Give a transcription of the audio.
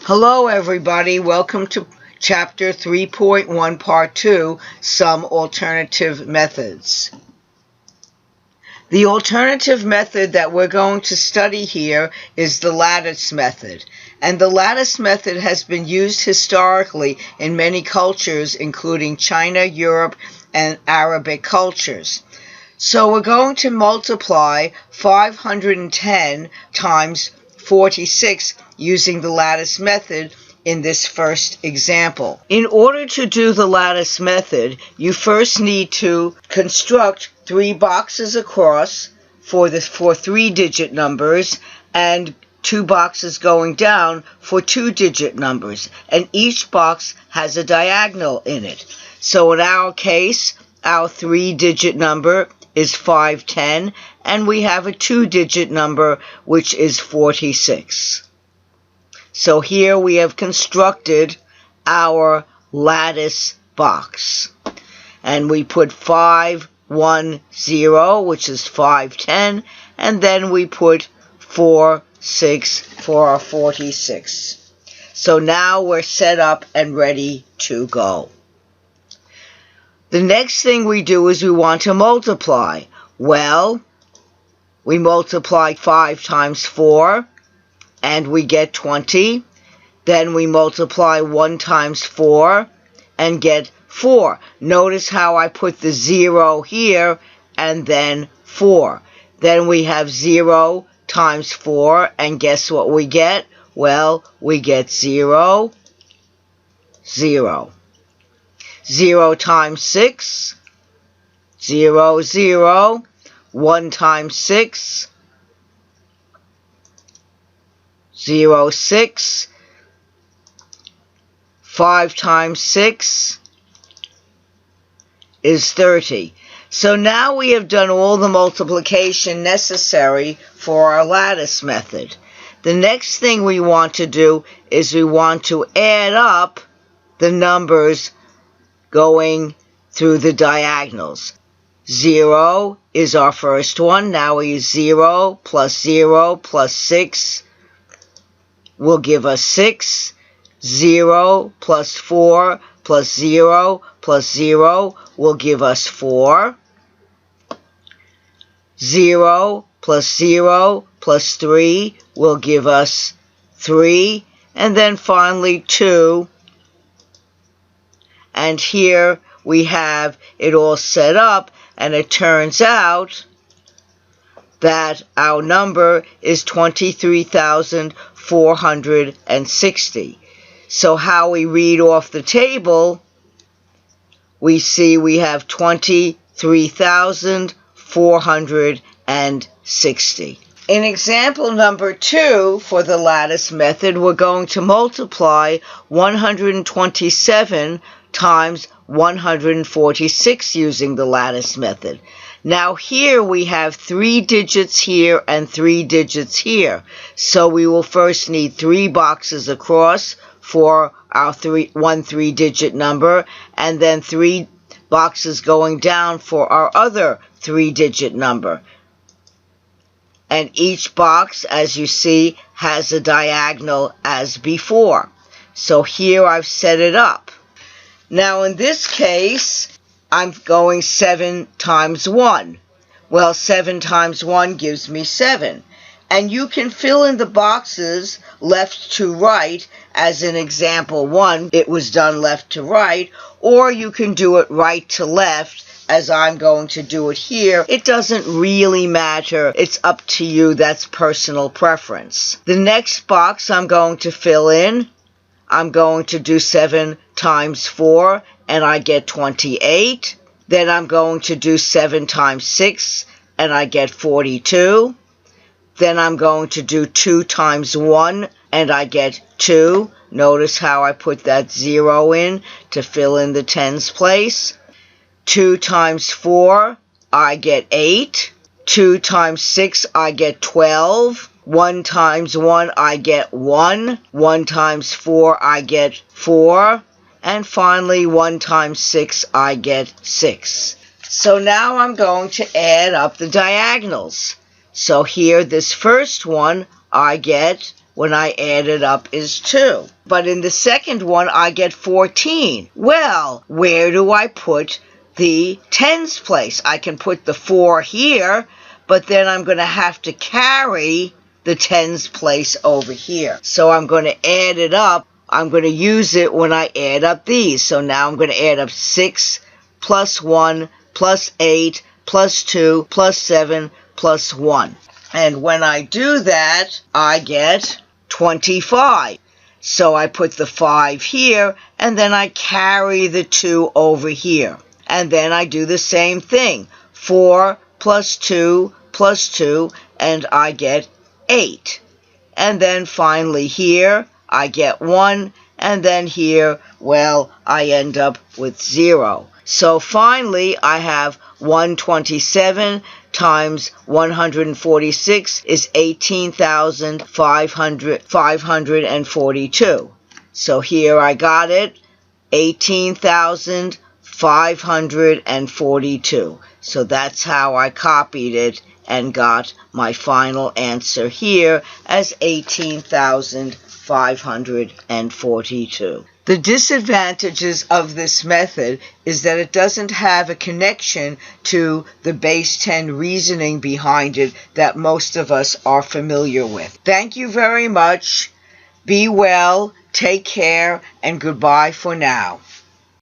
Hello everybody, welcome to Chapter 3.1 Part 2, Some Alternative Methods. The alternative method that we're going to study here is the lattice method. And the lattice method has been used historically in many cultures, including China, Europe, and Arabic cultures. So we're going to multiply 510 times 46 using the lattice method in this first example. In order to do the lattice method, you first need to construct 3 boxes across for 3-digit numbers and 2 boxes going down for 2-digit numbers, and each box has a diagonal in it. So in our case, our 3-digit number is 510, and we have a 2-digit number which is 46. So here we have constructed our lattice box. And we put 510, which is 510, and then we put 46 for our 46. So now we're set up and ready to go. The next thing we do is we want to multiply. Well, we multiply 5 times 4, and we get 20. Then we multiply 1 times 4 and get 4. Notice how I put the 0 here and then 4. Then we have 0 times 4, and guess what we get? Well, we get 0, 0. 0 times 6, 0, 0. 1 times 6, 0, 6. 5 times 6 is 30. So now we have done all the multiplication necessary for our lattice method. The next thing we want to do is we want to add up the numbers going through the diagonals. 0 is our first one. Now we use 0 plus 0 plus 6 will give us 6. 0 plus 4 plus 0 plus 0 will give us 4. 0 plus 0 plus 3 will give us 3. And then finally 2. And here we have it all set up, and it turns out that our number is 23,460. So how we read off the table, we see we have 23,460. In example number 2 for the lattice method, we're going to multiply 127 times 146 using the lattice method. Now here we have 3 digits here and 3 digits here. So we will first need 3 boxes across for our 1 3-digit number, and then 3 boxes going down for our other 3-digit number. And each box, as you see, has a diagonal as before. So here I've set it up. Now in this case, I'm going 7 times 1. Well, 7 times 1 gives me 7. And you can fill in the boxes left to right, as in example 1, it was done left to right, or you can do it right to left, as I'm going to do it here. It doesn't really matter. It's up to you. That's personal preference. The next box I'm going to fill in, I'm going to do 7 times 4, and I get 28. Then I'm going to do 7 times 6, and I get 42. Then I'm going to do 2 times 1, and I get 2. Notice how I put that 0 in to fill in the tens place. 2 times 4, I get 8. 2 times 6, I get 12. 1 times 1, I get 1. 1 times 4, I get 4. And finally, 1 times 6, I get 6. So now I'm going to add up the diagonals. So here, this first one, I get when I add it up is 2. But in the second one, I get 14. Well, where do I put the tens place? I can put the 4 here, but then I'm going to have to carry the tens place over here. So I'm going to add it up. I'm going to use it when I add up these. So now I'm going to add up 6 plus 1 plus 8 plus 2 plus 7 plus 1. And when I do that, I get 25. So I put the 5 here, and then I carry the 2 over here. And then I do the same thing. 4 plus 2 plus 2, and I get 8. And then finally here, I get 1, and then here, well, I end up with 0. So finally, I have 127 times 146 is 18,542. So here I got it, 18,542. So that's how I copied it and got my final answer here as 18,542. The disadvantages of this method is that it doesn't have a connection to the base 10 reasoning behind it that most of us are familiar with. Thank you very much. Be well, take care, and goodbye for now.